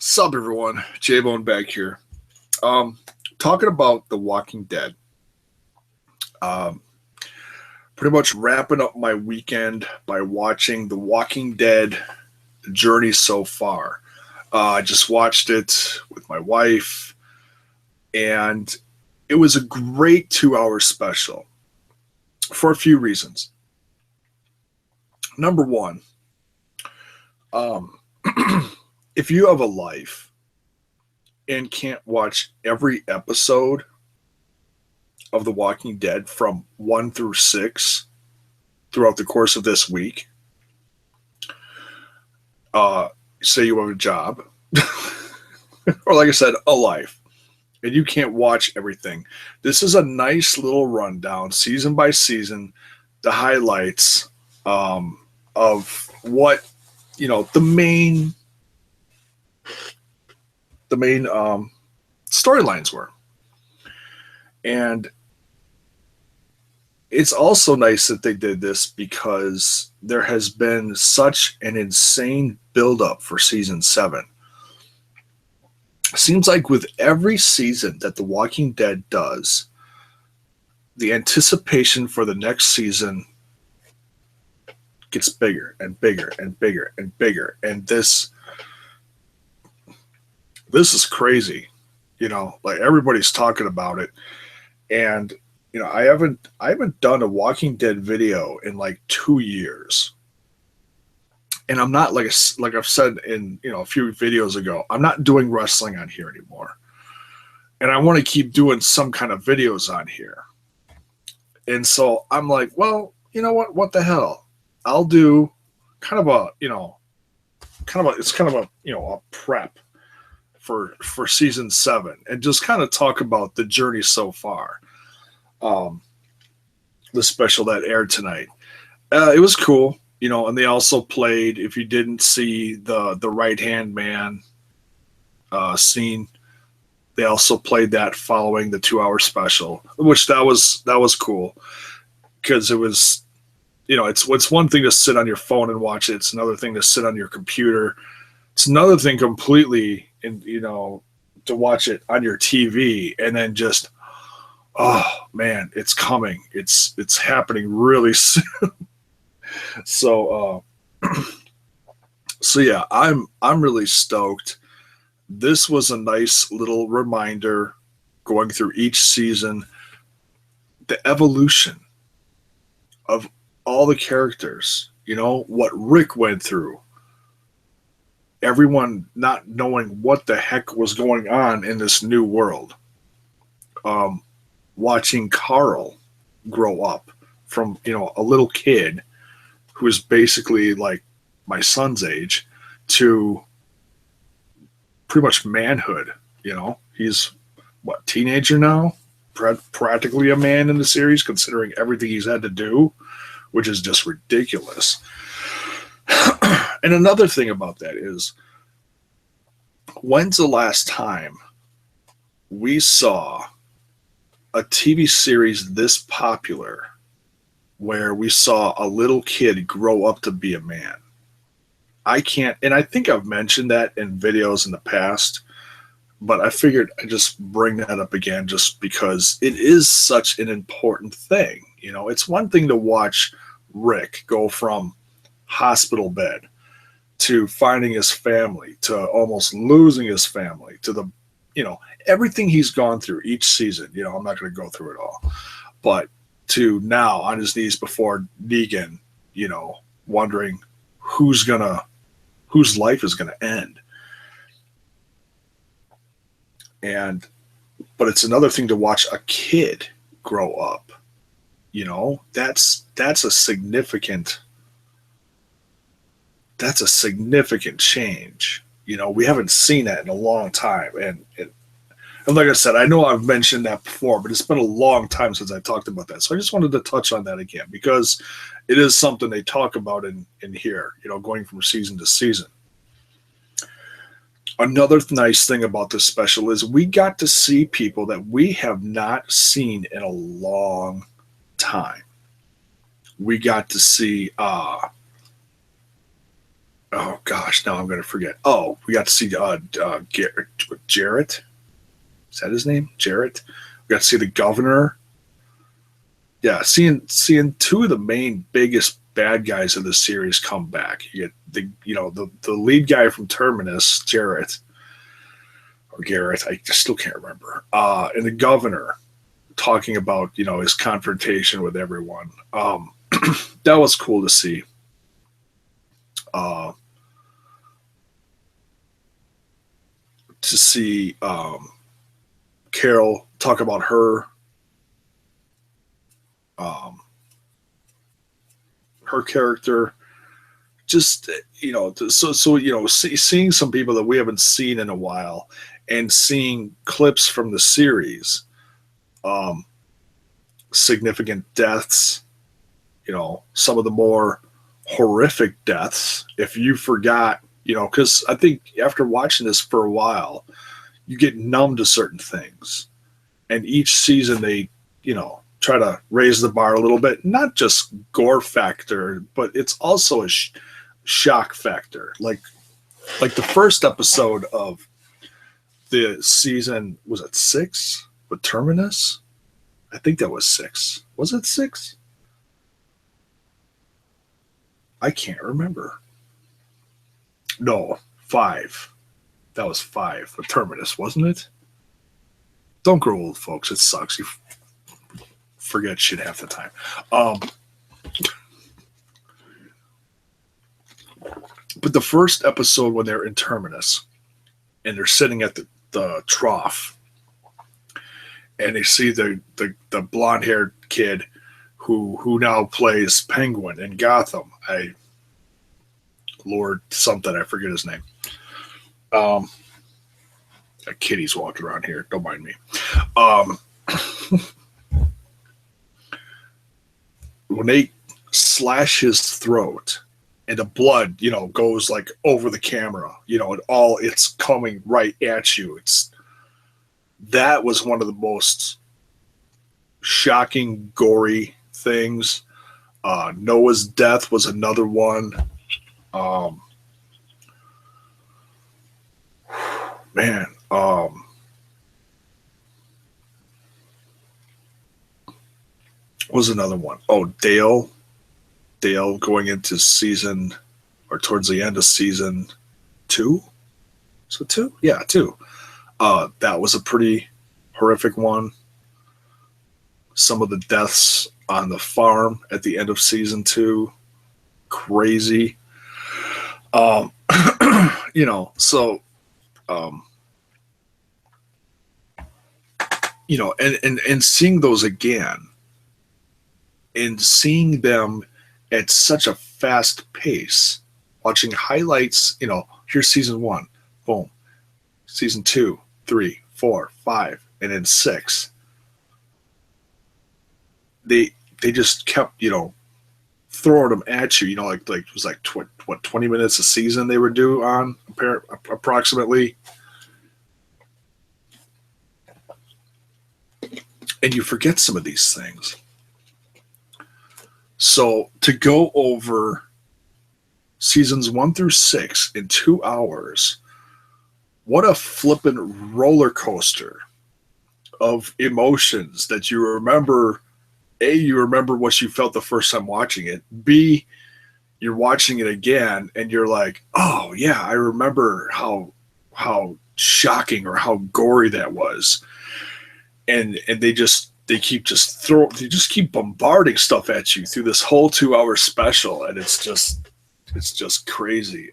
Sup everyone, J-Bone back here. Um, Talking about The Walking Dead. Um, Pretty much wrapping up my weekend by watching The Walking Dead journey so far. I just watched it with my wife, and it was a great 2 hour special for a few reasons. Number one, um, if you have a life and can't watch every episode of The Walking Dead from 1 through 6 throughout the course of this week, say you have a job, or like I said, a life, and you can't watch everything. This is a nice little rundown, season by season, the highlights of what the main storylines were. And it's also nice that they did this because there has been such an insane buildup for season 7. Seems like with every season that The Walking Dead does, the anticipation for the next season gets bigger and bigger and bigger and bigger. And this is crazy. Like everybody's talking about it. And I haven't done a Walking Dead video in like 2 years, and I'm not like I've said in a few videos ago, I'm not doing wrestling on here anymore, and I want to keep doing some kind of videos on here. And so I'm like, well, you know what the hell, I'll do kind of a prep for season 7 and just kind of talk about the journey so far. The special that aired tonight. It was cool, and they also played, if you didn't see the right hand man scene, they also played that following the 2 hour special, which that was cool, because it was, it's one thing to sit on your phone and watch it. It's another thing to sit on your computer. It's another thing completely, to watch it on your TV and then just, oh man, it's coming. It's happening really soon. So yeah, I'm really stoked. This was a nice little reminder going through each season, the evolution of all the characters, what Rick went through. Everyone not knowing what the heck was going on in this new world. Watching Carl grow up from, a little kid who is basically like my son's age to pretty much manhood. He's teenager now, practically a man in the series, considering everything he's had to do, which is just ridiculous. And another thing about that is, when's the last time we saw a TV series this popular where we saw a little kid grow up to be a man? I can't, and I think I've mentioned that in videos in the past, but I figured I'd just bring that up again just because it is such an important thing. It's one thing to watch Rick go from hospital bed to finding his family, to almost losing his family, to the, everything he's gone through each season. I'm not going to go through it all, but to now on his knees before Negan, wondering whose life is going to end. But it's another thing to watch a kid grow up. That's a significant change. We haven't seen that in a long time. And like I said, I know I've mentioned that before, but it's been a long time since I talked about that. So I just wanted to touch on that again, because it is something they talk about in here, going from season to season. Another nice thing about this special is we got to see people that we have not seen in a long time. We got to see oh gosh, now I'm going to forget. Oh, we got to see Jarrett. Is that his name? Jarrett. We got to see the governor. Yeah, seeing two of the main biggest bad guys of the series come back. You get the lead guy from Terminus, Jarrett or Garrett. I still can't remember. And the governor talking about his confrontation with everyone. That was cool to see. To see Carol talk about her character, just seeing some people that we haven't seen in a while, and seeing clips from the series, significant deaths, some of the more horrific deaths. If you forgot, because I think after watching this for a while, you get numb to certain things, and each season they try to raise the bar a little bit, not just gore factor, but it's also a shock factor. Like the first episode of the season, was it 6 with Terminus? I think that was 6. Was it 6? I can't remember. No, 5. That was 5 with Terminus, wasn't it? Don't grow old, folks. It sucks. You forget shit half the time. But the first episode, when they're in Terminus and they're sitting at the trough, and they see the blonde-haired kid who now plays Penguin in Gotham. Lord something, I forget his name. A kitty's walking around here. Don't mind me. When they slash his throat and the blood, goes like over the camera, and it's coming right at you. That was one of the most shocking, gory things. Noah's death was another one. Man, was another one. Oh, Dale going into season, or towards the end of season 2. So 2? Yeah, 2. That was a pretty horrific one. Some of the deaths on the farm at the end of season 2, crazy. And seeing those again, and seeing them at such a fast pace, watching highlights, here's season 1, boom, season 2, 3, 4, 5, and then 6. They just kept, throwing them at you, like it was like 20 minutes a season they were due on, approximately. And you forget some of these things. So to go over seasons 1 through 6 in 2 hours, what a flippin' roller coaster of emotions that you remember. A, you remember what you felt the first time watching it. B, you're watching it again and you're like, oh yeah, I remember how shocking or how gory that was. And they keep bombarding stuff at you through this whole 2-hour special, and it's just crazy.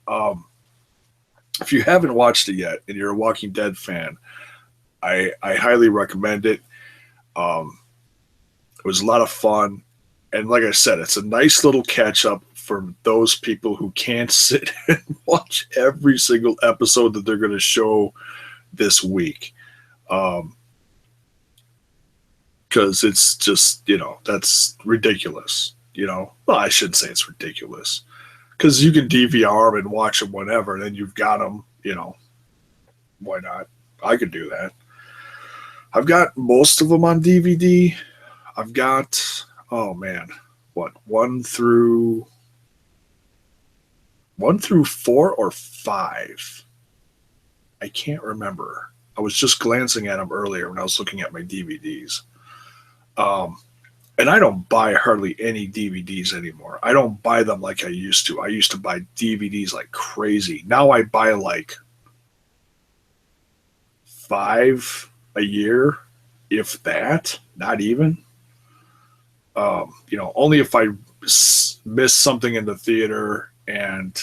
If you haven't watched it yet and you're a Walking Dead fan, I highly recommend it. It was a lot of fun, and like I said, it's a nice little catch up for those people who can't sit and watch every single episode that they're going to show this week. Because it's just, that's ridiculous, Well, I shouldn't say it's ridiculous, because you can DVR them and watch them whenever, and then you've got them, why not? I could do that. I've got most of them on DVD. I've got, 1 through 1 through 4 or 5. I can't remember. I was just glancing at them earlier when I was looking at my DVDs. And I don't buy hardly any DVDs anymore. I don't buy them like I used to. I used to buy DVDs like crazy. Now I buy like 5 a year, if that, not even. Only if I miss something in the theater and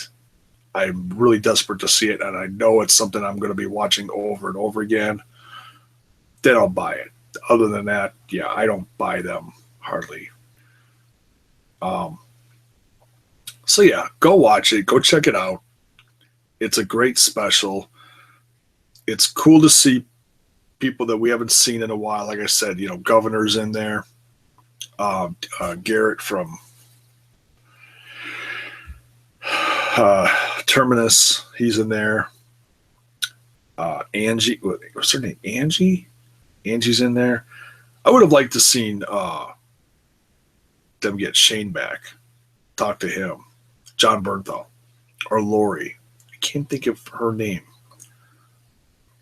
I'm really desperate to see it and I know it's something I'm going to be watching over and over again, then I'll buy it. Other than that, yeah, I don't buy them hardly. So yeah, go watch it. Go check it out. It's a great special. It's cool to see people that we haven't seen in a while. Like I said, Governor's in there. Garrett from Terminus, he's in there. Angie, what's her name? Angie? Angie's in there. I would have liked to seen them get Shane back. Talk to him. John Bernthal. Or Lori. I can't think of her name.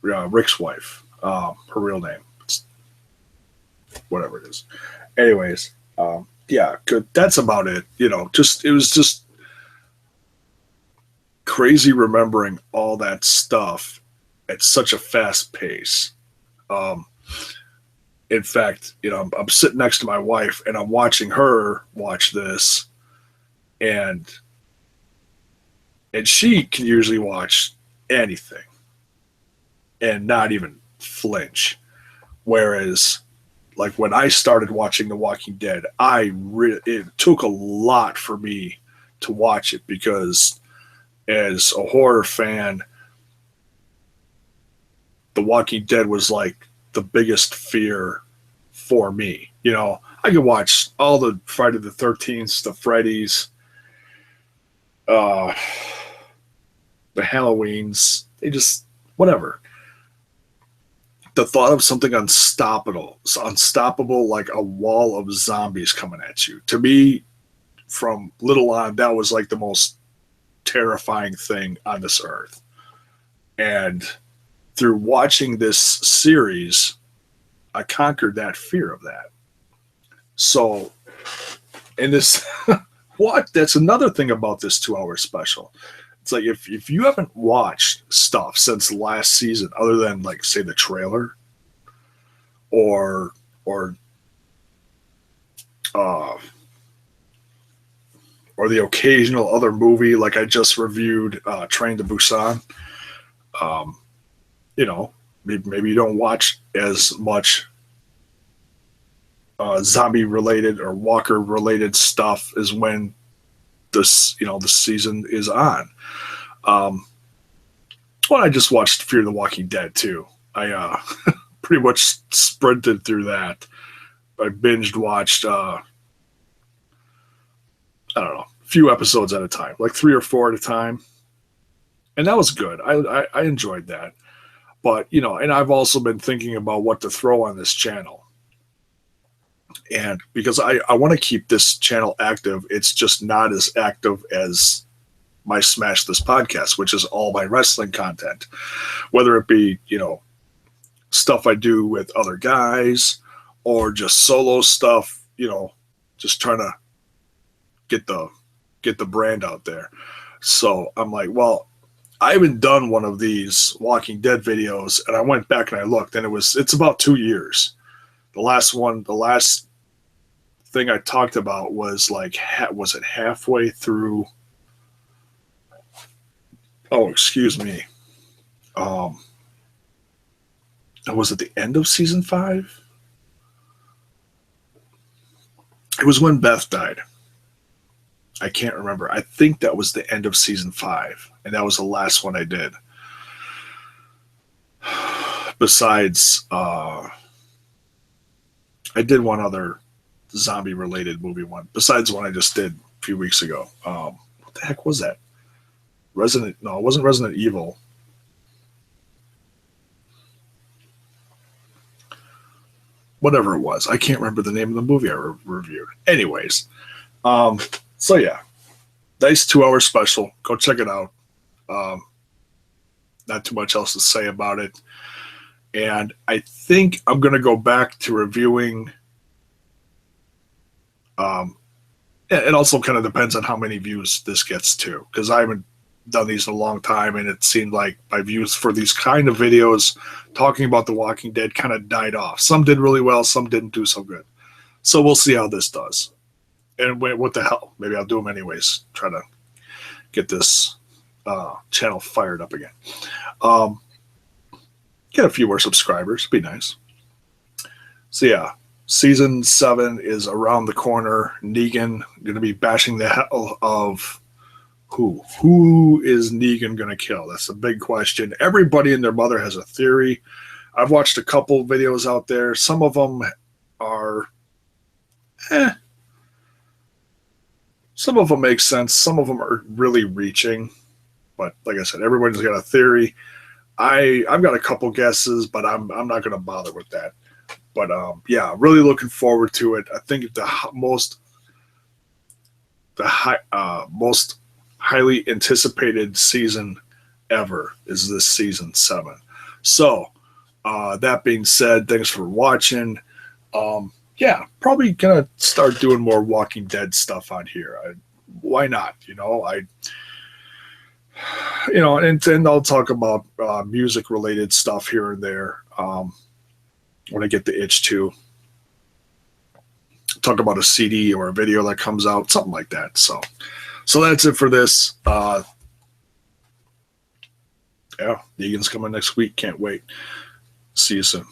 Rick's wife. Her real name. It's whatever it is. Anyways, yeah, good. That's about it. It was just crazy remembering all that stuff at such a fast pace. In fact, I'm sitting next to my wife and I'm watching her watch this, and she can usually watch anything and not even flinch. Whereas, like when I started watching The Walking Dead, it took a lot for me to watch it because as a horror fan, The Walking Dead was like the biggest fear for me. I could watch all the Friday the 13th, the Freddy's, the Halloweens, whatever. The thought of something unstoppable like a wall of zombies coming at you. To me, from little on, that was like the most terrifying thing on this earth. And through watching this series, I conquered that fear of that. So, and this, that's another thing about this 2-hour special. It's like if you haven't watched stuff since last season, other than like say the trailer, or the occasional other movie, like I just reviewed Train to Busan. Maybe you don't watch as much zombie related or walker related stuff as when the season is on. I just watched Fear the Walking Dead too. I pretty much sprinted through that. I binged watched I don't know, a few episodes at a time, like 3 or 4 at a time, and that was good. I enjoyed that. But and I've also been thinking about what to throw on this channel. And because I want to keep this channel active, it's just not as active as my Smash This podcast, which is all my wrestling content, whether it be, stuff I do with other guys or just solo stuff, just trying to get the brand out there. So I'm like, well, I haven't done one of these Walking Dead videos, and I went back and I looked, and it's about 2 years. The last thing I talked about was like, was it halfway through? Oh, excuse me. Was it the end of season 5? It was when Beth died. I can't remember. I think that was the end of season 5, and that was the last one I did. Besides, I did one other zombie-related movie one, besides one I just did a few weeks ago. What the heck was that? No, it wasn't Resident Evil. Whatever it was. I can't remember the name of the movie I reviewed. Anyways, so yeah. Nice 2-hour special. Go check it out. Not too much else to say about it. And I think I'm going to go back to reviewing. It also kind of depends on how many views this gets to, because I haven't done these in a long time, and it seemed like my views for these kind of videos talking about The Walking Dead kind of died off. Some did really well, some didn't do so good. So we'll see how this does. And what the hell? Maybe I'll do them anyways. Try to get this channel fired up again. Get a few more subscribers. Be nice. So yeah, season 7 is around the corner. Negan going to be bashing the hell of who? Who is Negan going to kill? That's a big question. Everybody and their mother has a theory. I've watched a couple videos out there. Some of them are some of them make sense. Some of them are really reaching. But like I said, everybody's got a theory. I've got a couple guesses, but I'm not going to bother with that. But yeah, really looking forward to it. I think the most highly anticipated season ever is this season 7. So that being said, thanks for watching. Yeah, probably gonna start doing more Walking Dead stuff on here. Why not? And I'll talk about music related stuff here and there when I get the itch to talk about a CD or a video that comes out, something like that. So that's it for this. Yeah, Negan's coming next week. Can't wait. See you soon.